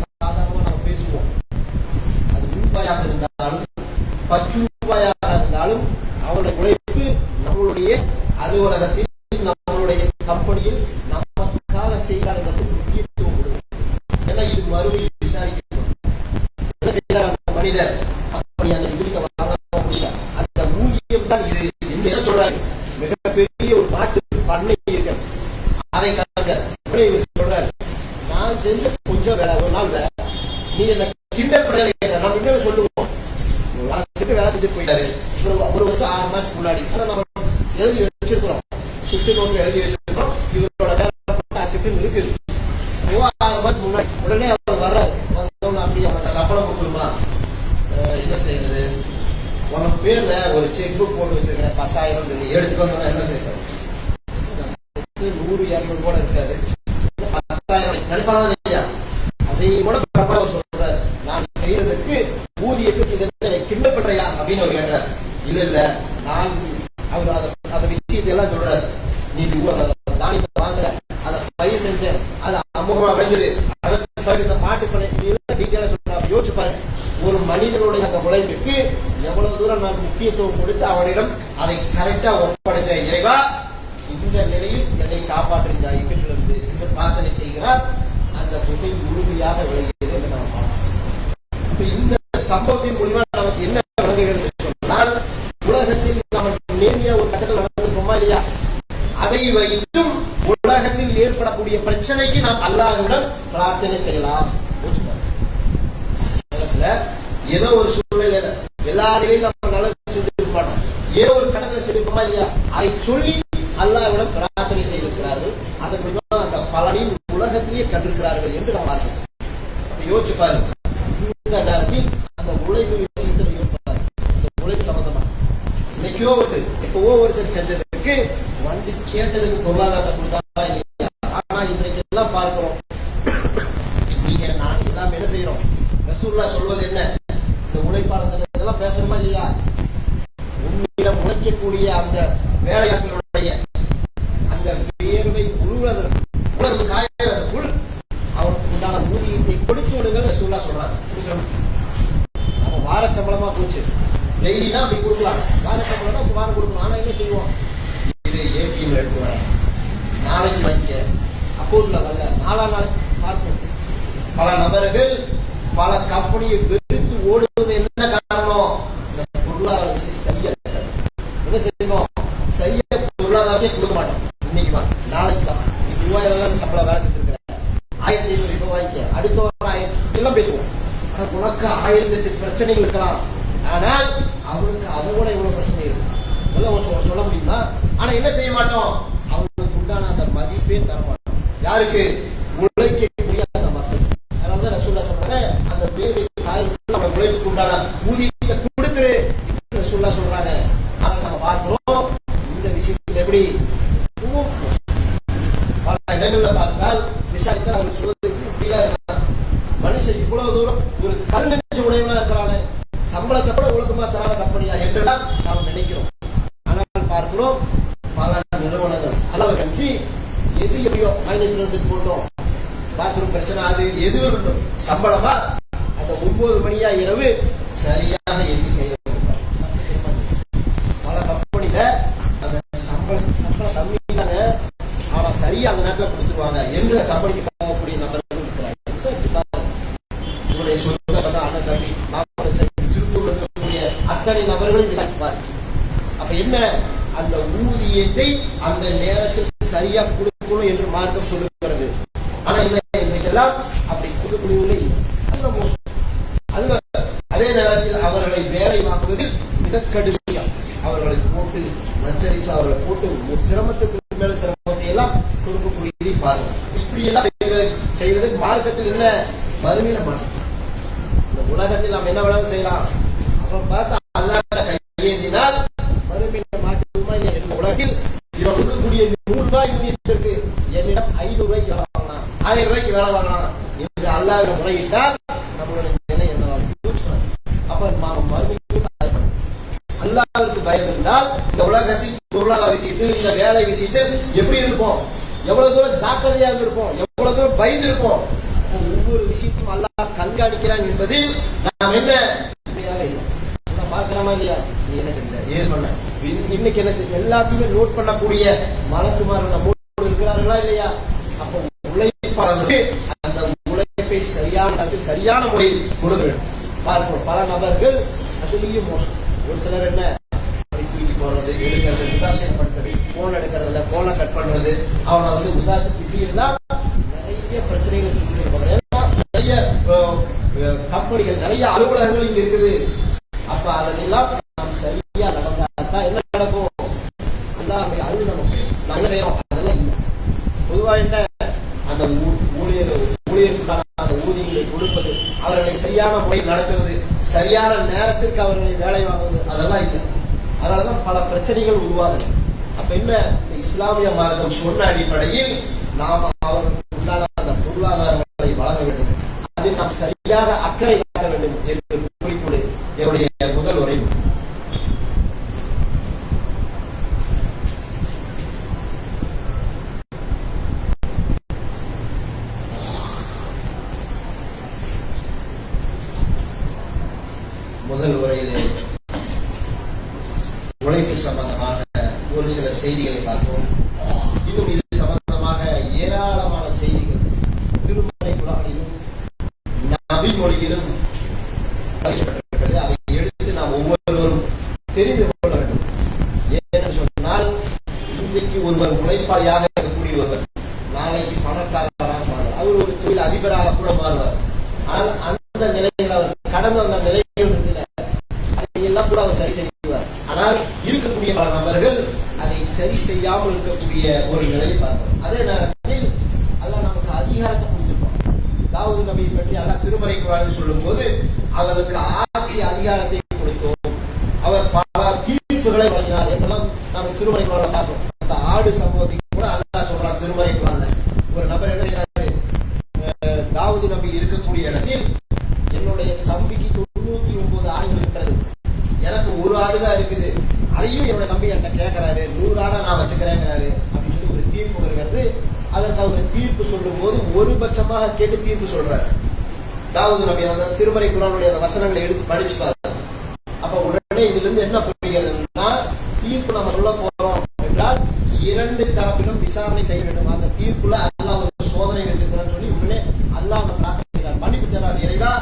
சாதாரணமா நம்ம பேசுவோம். அது ரூபாயாக இருந்தாலும் 10 ரூபாயாக இருந்தாலும் அவருடைய உழைப்பு நம்மளுடைய அலுவலகத்தில் நம்மளுடைய கம்பெனியில் நமக்காக செய்யறாங்க முக்கியத்துவம் கொடுக்கும். ஏன்னா இது மறுபடியும் விசாரிக்கணும். என்ன செய்யறாங்க அந்த மனிதர்? அப்படி அந்த ஊதியத்தை வாங்க முடியல. அந்த ஊதியம் தான் இது. என்ன சொல்றாரு? மிகப்பெரிய ஒரு மாட்டு பண்ணை இருக்கு. அதை சொல்றாரு, நான் செஞ்ச கொஞ்சம் வேலை, ஒரு நாள் வேலை, நீ என்ன கிண்டல் பண்ண நம்ம இன்னும் சொல்லுவோம். வேலை செஞ்சு போயிட்டாரு. ஒரு வருஷம் 6 மாசத்துக்கு முன்னாடி நம்ம எழுதி வச்சிருக்கிறோம். ஷிஃப்ட் நோட்ல எழுதி வச்சிருக்கிறோம். இவரோட வேலை ஷிஃப்ட் இருக்குது. 6 மாசத்துக்கு முன்னாடி உடனே அவர் வர்றாரு. வந்தவங்க அப்படியே அவங்க சம்பளம் கொடுக்கணுமா? என்ன செய்யறது? உனக்கு பேர்ல ஒரு செக் புக் போட்டு வச்சிருக்கேன் 10,000 எடுத்துட்டு வந்தா என்ன செய்யறது? 100-200 கூட இருக்காது. 10,000 நினைப்பாங்க இல்லையா? அதை கூட பிரபலம் சொல்றாரு, நான் செய்யறதுக்கு ஊதியத்துக்கு கிண்டல் பண்றையா அப்படின்னு அவர் கேட்கிறார். இல்ல நான் அவர் அந்த விஷயத்தை எல்லாம் சொல்றாரு. நீ தானியத்தை வாங்கல, அதை பயிர் செஞ்சேன், அது அமுகமா விளைஞ்சது, அதற்கு இந்த மாட்டு பண்ணை டீட்டெயிலா சொல்றாரு. யோசிச்சு பாருங்க, ஒரு மனிதனுடைய அந்த உழைப்புக்கு எவ்வளவு தூரம் நான் முக்கியத்துவம் கொடுத்து அவனிடம் அதை கரெக்டா ஒப்படைச்ச இறைவா, இந்த நிலையில் என்னை காப்பாற்றுகிற இக்கட்டிலிருந்து இந்த பிரார்த்தனை செய்கிறார். அந்த தொகை முழுமையாக விளைகிறது என்று நாம் பார்க்கிறோம். இந்த சம்பவத்தின் மூலமா நமக்கு என்ன விளங்குகிறது சொன்னால், உலகத்தில் நமக்கு நேர்மையா ஒரு கட்டத்தில் நடந்திருக்கோமா இல்லையா? அதை வைத்தும் உலகத்தில் ஏற்படக்கூடிய பிரச்சனைக்கு நாம் அல்லாஹ்விடம் பிரார்த்தனை செய்யலாம். ஏதோ ஒரு சூழ்நிலை எல்லா நிலையும் நம்ம நல்லது செஞ்சிருக்க மாட்டோம். ஏதோ ஒரு கட்டத்தில் செஞ்சிருக்கோமா இல்லையா? அதை சொல்லி அல்லாஹ்விடம் பிரார்த்தனை செய்திருக்கிறார்கள். அதன் மூலமா அந்த பலனையும் உலகத்திலேயே கண்டிருக்கிறார்கள் என்று நாம் பார்க்கிறோம். யோசிச்சு பாருங்க, இந்த நேரத்தில் அந்த உழைப்பு விஷயத்தில் யோசிப்பாரு. இந்த உழைப்பு சம்பந்தமா இன்னைக்கோ எப்பவோ ஒருத்தர் செஞ்சதுக்கு வந்து கேட்டதுக்கு பொருளாதாரத்தை கொடுத்தா இல்லையா? ஆனா இன்றைக்கு எல்லாம் பார்க்கிறோம். நீங்க நான் எல்லாம் என்ன செய்யறோம்? ரசூலுல்லாஹ் சொல்வது என்ன? இந்த உழைப்பாளர்கள் இதெல்லாம் பேசணுமா இல்லையா? உன்னிடம் உழைக்கக்கூடிய அந்த வேலையாட்களுடைய அந்த வேர்வை உழுவது காயறதுக்குள் அவருக்கு உண்டான ஊதியத்தை கொடுத்து விடுங்கள் ரசூலுல்லாஹ் சொல்றாங்க. நம்ம வார சம்பளமா போச்சு, டெய்லினா அப்படி கொடுக்கலாம். வார சம்பளம்னா வாரம் கொடுக்கணும். ஆனா என்ன செய்வோம்? இது ஏடிஎம் எடுத்து வர, நாளைக்கு வாங்கிக்க, அக்கௌண்ட்ல வரல, 4 நாள் பார்ப்போம். பல நபர்கள் பல கம்பெனியை வெறுத்து ஓடுவது என்ன காரணம்? இந்த பொருளாதார விஷயம் சரியா இருக்காது. என்ன செய்யணும்? சரியா பொருளாதாரத்தை கொடுக்க மாட்டோம். இன்னைக்கு வா, நாளைக்கு தான், 3000 சம்பளம் வேலை செஞ்சிருக்கிறேன், 1500 இப்போ வாங்கிக்க, அடுத்த வாரம் 1000 எல்லாம் பேசுவோம். ஆனா உனக்கு 1008 பிரச்சனைகள் இருக்கலாம். ஆனால் அவனுக்கு அதை விட இவ்வளவு பிரச்சனை இருக்கு. இதெல்லாம் சொல்ல முடியுமா? ஆனா என்ன செய்ய மாட்டோம்? அவங்களுக்கு உண்டான அந்த மதிப்பே தர மாட்டோம். யாருக்கு? உழைக்கக்கூடிய அந்த மக்கள். அதனாலதான் ரசூலுல்லாஹ் சொல்றாங்க, அந்த வேலை உழைப்புக்கு உண்டான ஊதியத்தை கொடுத்துரு ரசூலுல்லாஹ் சொல்றாங்க. ஆனா நம்ம பார்க்கிறோம் இந்த விஷயத்தில் எப்படி பல இடங்கள்ல பார்த்தால் விசாரித்தால் அவர் சொல்வதற்கு இப்படியா இருக்கிறார். மனுஷன் இவ்வளவு தூரம் ஒரு கருணை உடையவனா இருக்கிறானே, சம்பளத்தை கூட ஒழுக்கமா தராத கம்பெனியா என்றுதான் நாம் நினைக்கிறோம். ஆனால் பார்க்கிறோம் பல நிறுவனங்கள் அளவு கஞ்சி எது எப்படியோ மைனஸ் போட்டோம், பாத்ரூம் 9 மணியா இரவு சரியாக எண்ணிக்கையை பல கம்பெனில அந்த சம்பளம் கம்மியாக ஆனா சரியா அந்த நேரத்தில் கொடுத்துருவாங்க என்று கம்பெனிக்கு போகக்கூடிய நபர்கள் இருக்கிறாங்க. உங்களுடைய சொந்த அண்ணன் தம்பி திருப்பூர் இருக்கக்கூடிய அத்தனை நபர்களும் விசாரிப்பார். அப்ப என்ன, அந்த ஊதியத்தை அந்த நேரத்தில் சரியா கொடுக்கணும் என்று மார்க்கம் சொல்லுகிறது. ஆனா இன்னைக்கெல்லாம் அப்படி கொடுக்கக்கூடியவில்லை. அதுல மோசம். அதுல அதே நேரத்தில் அவர்களை வேலை வாங்குவதில் மிக கடுமையா அவர்களை போட்டு நச்சரிச்சு அவர்களை போட்டு சிரமத்துக்கு மேல சிரமத்தை எல்லாம் கொடுக்கக்கூடியதை பாருங்க. இப்படி எல்லாம் செய்வதற்கு மார்க்கத்தில் என்ன வறுமையில மாற்றம். இந்த உலகத்தில் நாம் என்ன வேணாலும் செய்யலாம். அப்ப பார்த்தா அல்லாஹ் கையேந்தினால் வறுமையில மாற்றுமா இல்லையா? இந்த உலகில் இவன் கொடுக்கக்கூடிய 100 ரூபாய் ஊதியத்திற்கு என்னிடம் 500 ரூபாய்க்கு வேலை வாங்கலாம், 1000 ரூபாய்க்கு வேலை வாங்கலாம் என்று அல்லாஹ் முறையிட்டால் நம்மளுடைய நிலை என்னவாகும்? அப்ப வறுமைக்கு அல்லாஹ்வுக்கு பயந்தால் இந்த உலகத்தில் பொருளாதார விஷயத்தில் இந்த வேலை விஷயத்தில் எப்படி இருப்போம்? எவ்வளவு தூரம் ஜாக்கிரதையா இருந்திருப்போம், எவ்வளவு தூரம் பயந்து இருப்போம். ஒவ்வொரு விஷயத்தையும் அல்லாஹ் கண்காணிக்கிறான் என்பதில் நாம் என்ன பார்க்கலாமா இல்லையா? நீ என்ன செஞ்ச, ஏது பண்ண, இன்னைக்கு என்ன செஞ்ச, எல்லாத்தையுமே நோட் பண்ணக்கூடிய மலக்குமார்கள் நம்மோடு இருக்கிறார்களா இல்லையா? அப்போ உழைப்பாளர்களுக்கு அந்த உழைப்பை சரியான முறையில் கொடுக்க வேண்டும். பார்ப்போம் பல நபர்கள் அதுலேயும் மோசம். ஒரு சிலர் என்ன தூக்கி போடுறது, எடுக்கிறது, உதாசீனப்படுத்துறது, போன் எடுக்கிறதுல போனை கட் பண்றது, அவனை உதாசத்துக்கு எல்லாம் நிறைய பிரச்சனைகள் நிறைய கம்பெனிகள் நிறைய அலுவலகங்கள் இங்க இருக்குது. அப்ப அதெல்லாம் நாம் சரியா நடந்தாதான் என்ன நடக்கும்? அல்லாஹ்வுடைய அருள் நமக்கு நாம் என்ன செய்யறோம் அதெல்லாம் இல்லை. பொதுவா என்ன, அந்த ஊழியருக்கான அந்த ஊதியங்களை கொடுப்பது, அவர்களை சரியான முறையில் நடத்துவது, சரியான நேரத்திற்கு அவர்களை வேலை வாங்குவது, அதெல்லாம் இல்லை. அதனாலதான் பல பிரச்சனைகள் உருவாகுது. அப்ப என்ன, இஸ்லாமிய மார்க்கம் சொன்ன அடிப்படையில் நாம் அவர்களுக்கு உண்டான அந்த பொருளாதாரங்களை வழங்க வேண்டும். அதில் நாம் சரியாக அக்கறை காட்ட வேண்டும் என்று குறிப்பிடு என்னுடைய முதல் உரை. முதல் உரையிலே உழைப்பு சம்பந்தமான ஒரு சில செய்திகளை பார்த்தோம். இன்னும் இது சம்பந்தமாக ஏராளமான செய்திகள் திருமறை குர்ஆனிலும் நபி மொழியிலும் பதிக்கப்பட்டிருக்கிறது. அதை எடுத்து நாம் ஒவ்வொருவரும் தெரிந்து கொள்ள வேண்டும். ஏன்னு சொன்னால், இன்றைக்கு ஒருவர் உழைப்பாளியாக இருக்கக்கூடிய ஒருவர் நாளைக்கு பணக்காரராக மாறுவார். அவர் ஒரு தொழில் அதிபராக கூட மாறுவார். ஆனால் அந்த நிலையில் அவர் கடந்த அந்த நிலைகள் இருக்குல்ல, அதையெல்லாம் கூட அவர் சரி செய்வார். ஆனால் இருக்கக்கூடிய பல நபர்கள் அதை சரி செய்யாமல் இருக்கக்கூடிய ஒரு நிலையை பார்க்கிறோம். அதே நேரத்தில் அல்லாஹ் நமக்கு அதிகாரத்தை கொடுத்திருப்பான். தாவூது நபியை பற்றி அல்லாஹ் திருமறை குர்ஆனில் சொல்லும் போது அவருக்கு ஆட்சி அதிகாரத்தை கொடுத்தோம், அவர் பல தீர்ப்புகளை வழங்கினார் என்றெல்லாம் நாம் திருமறை குர்ஆனில் பார்க்கிறோம். அந்த ஆடு சம்பவத்தை கூட அல்லாஹ் சொல்றான் திருமறை குர்ஆனில். ஒரு நபர் என்ன செய்யறாரு, தாவூது நபி இருக்கக்கூடிய இடத்தில் என்னுடைய தம்பிக்கு 99 ஆடுகள் இருக்கிறது, எனக்கு ஒரு ஆடுதான் இருக்குது, அதையும் என்னோட தம்பி என்கிட்ட கேட்கிறாரு, 100 ஆடை நான் வச்சுக்கிறேங்கிறாரு அப்படின்னு சொல்லி ஒரு தீர்ப்பு வருகிறது. அதற்கு அவர் தீர்ப்பு சொல்லும் போது ஒரு பட்சமாக கேட்டு தீர்ப்பு சொல்றாரு. தாவூது நபி அந்த திருமறை குர்ஆனுடைய அந்த வசனங்களை எடுத்து படிச்சு பாருங்க. அப்ப உடனே இதுல இருந்து என்ன புரிகிறதுனா, தீர்ப்பு நம்ம சொல்ல போறோம் என்றால் 2 தரப்பிலும் விசாரணை செய்ய வேண்டும். அந்த தீர்ப்புல அல்லாஹ் ஒரு சோதனை வச்சிருக்கிறான்னு சொல்லி உடனே அல்லாஹ் மன்னிப்பு தராது, இறைவா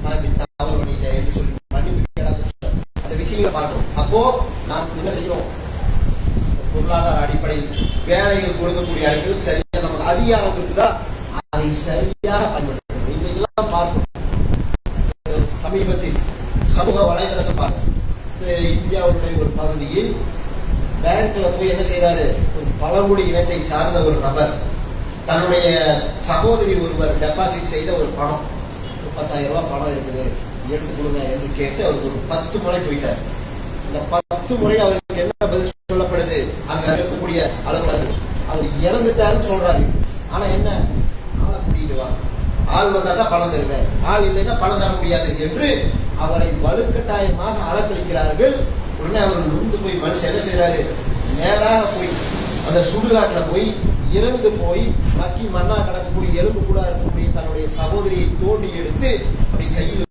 நான் இப்படி தவறு பண்ணிட்டேன் என்று சொல்லி மன்னிப்பு கேளாத அந்த விஷயங்களை பார்க்கணும். அப்போ நாம் என்ன செய்யணும், பொருளாதார அடிப்படையில் வேலைகள் கொடுக்கக்கூடிய அடிப்படையில் சரியா நமக்கு அதிகாரம் இருக்குதா, அதை சரியாக பயன்படுத்தணும். இவையெல்லாம் பார்க்கணும். சமீபத்தில் சமூக வலைதளத்தை பார்க்கணும். இந்தியாவுடைய ஒரு பகுதியில் பேங்க்ல போய் என்ன செய்யறாரு, ஒரு பழங்குடி இனத்தை சார்ந்த ஒரு நபர் தன்னுடைய சகோதரி ஒருவர் டெபாசிட் செய்த ஒரு பணம், 30,000 ரூபாய் பணம் இருக்குது, எடுத்து கொடுங்க என்று கேட்டு அவருக்கு ஒரு 10 முறை போயிட்டார். இந்த 10 முறை அவருக்கு என்ன பதில் சொல்லப்படுது, அங்க இருக்கக்கூடிய அலுவலர்கள் அவர் இறந்துட்டாருன்னு சொல்றாரு. ஆனா என்ன, ஆளை கூட்டிட்டு வா, ஆள் வந்தாதான் பணம் தருவேன், ஆள் இல்லைன்னா பணம் தர முடியாது என்று அவரை வலுக்கட்டாயமாக அலக்களிக்கிறார்கள். உடனே அவர் நுந்து போய் மனுஷன் என்ன செய்யறாரு, நேராக போய் அந்த சுடுகாட்டுல போய் இறந்து போய் மக்கி மண்ணா கிடக்கக்கூடிய எலும்பு கூட இருக்கக்கூடிய தன்னுடைய சகோதரியை தோண்டி எடுத்து அப்படி கையில்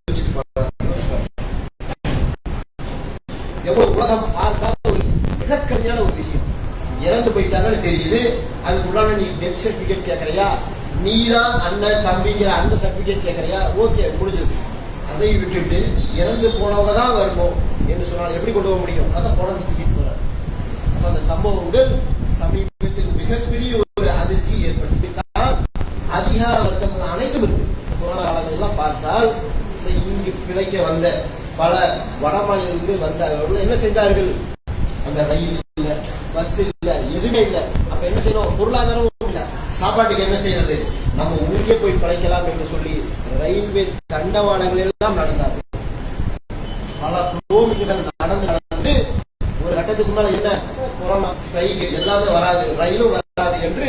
எவ்வளவு உலகம் பார்க்காத ஒரு மிகக்கடியான ஒரு விஷயம். இறந்து போயிட்டாங்கன்னு தெரியுது, அதுக்குள்ளான நீ டெத் சர்டிபிகேட் கேட்கறியா, நீ தான் அண்ணன் தம்பிங்கிற அந்த சர்டிபிகேட் கேட்கறியா, ஓகே முடிஞ்சது. அதை விட்டுட்டு இறந்து போனவங்க தான் வரணும் என்று சொன்னால் எப்படி கொண்டு போக முடியும்? அதான் குழந்தை தூக்கிட்டு போறாங்க. அப்ப அந்த சம்பவங்கள் சமீபத்தில் மிகப்பெரிய ஒரு அதிர்ச்சி ஏற்பட்டுதான் அதிகார வர்க்கங்கள் அனைத்தும் இருக்கு. கொரோனா காலங்கள்லாம் பார்த்தால் இங்கு பிழைக்க வந்த பல வட மாநிலத்திலிருந்து வந்தவர்கள் என்ன செஞ்சார்கள்? அந்த ரயில் இல்ல, பஸ் இல்ல, எதுவுமே இல்லை. அப்ப என்ன செய்யணும்? பொருளாதாரமும் இல்லை, சாப்பாட்டுக்கு என்ன செய்யறது? நம்ம ஊருக்கே போய் பிழைக்கலாம் என்று சொல்லி ரயில்வே தண்டவாளங்கள் எல்லாம் நடந்தார்கள். பல கிலோமீட்டர்கள் நடந்து ஒரு கட்டத்துக்கு மேல என்ன, கொரோனா ஸ்ட்ரைக் எல்லாமே வராது, ரயிலும் வராது என்று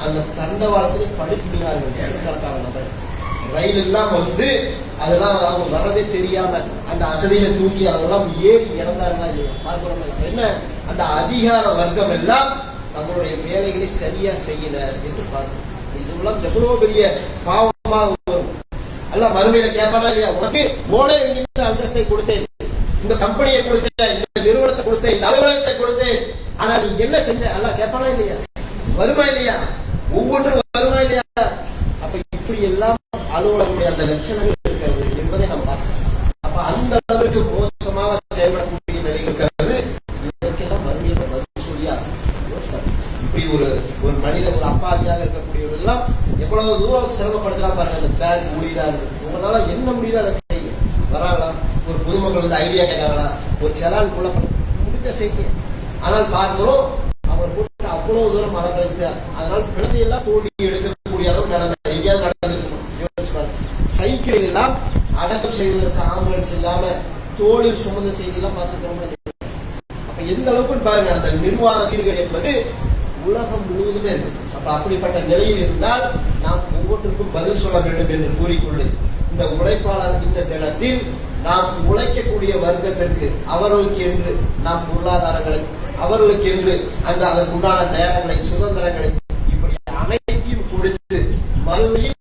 அந்த தண்டவாளத்தில் படுத்தினார்கள். கணக்கான நபர் ரயில் எல்லாம் வந்து அதெல்லாம் அவங்க வர்றதே தெரியாம அந்த அசதியில தூக்கி அதெல்லாம் ஏறி இறந்தாருன்னா பார்க்கிறோம். என்ன, அந்த அதிகார வர்க்கம் எல்லாம் தங்களுடைய வேலைகளை சரியா செய்யல என்று பார்க்கிறோம். இதெல்லாம் எவ்வளவு பெரிய பாவமாக வரும். அல்ல மறுமையில கேட்பானா இல்லையா, உனக்கு மோனே என்கின்ற அந்தஸ்தை கொடுத்தேன், இந்த கம்பெனியை கொடுத்தேன், இந்த நிறுவனத்தை கொடுத்தேன், இந்த அலுவலகத்தை கொடுத்தேன், ஆனா நீ என்ன செஞ்ச? அல்ல கேட்பானா இல்லையா? வருமா இல்லையா? ஒவ்வொன்றும் வருமா இல்லையா? அப்ப இப்படி எல்லாம் அலுவலகங்களுடைய அந்த லட்சணங்கள் இருக்கிறது என்பதை நாம் பார்க்கிறோம். அப்ப அந்த அளவிற்கு மோசமாக செயல்படக்கூடிய நிலை இருக்கிறது. இதற்கெல்லாம் மறுமையில பதில் சொல்லியா? இப்படி ஒரு மனித ஒரு அப்பாவியாக இருக்கக்கூடியவர்கள் எல்லாம் எவ்வளவு தூரம் சிரமப்படுத்தலாம் பாருங்க. அந்த பேங்க் ஊழியர்கள் உங்களால என்ன முடியுதோ அதை செய்யுங்க. வராங்களா? ஒரு பொதுமக்கள் வந்து ஐடியா கேட்கறாங்களா? ஒரு செலான் குள்ள முடிஞ்ச செய்ய. ஆனால் பார்க்கிறோம் அவர் போட்டு அவ்வளவு தூரம் மரங்களுக்கு அதனால் பிணத்தையெல்லாம் தோண்டி எடுக்கக்கூடிய அளவு நிலைமை எங்கேயாவது நடந்திருக்கணும். சைக்கிள் எல்லாம் அடக்கம் செய்வதற்கு ஆம்புலன்ஸ் இல்லாம தோளில் சுமந்த செய்தி எல்லாம் பார்த்துக்கிறோம். அப்ப எந்த அளவுக்கு பாருங்க அந்த நிர்வாக சீர்கேடு என்பது உலகம் முழுவதுமே இருக்கு. அப்ப அப்படிப்பட்ட நிலையில் இருந்தால் நாம் ஒவ்வொன்றுக்கும் பதில் சொல்ல வேண்டும் என்று கூறிக்கொண்டு இந்த உழைப்பாளர் இந்த தினத்தில் நாம் உழைக்கக்கூடிய வர்க்கத்திற்கு அவர்களுக்கு என்று நாம் பொருளாதாரங்களை, அவர்களுக்கு என்று அந்த அதற்குண்டான நேரங்களை, சுதந்திரங்களை இப்படி அனைத்தையும் கொடுத்து மறுமையில்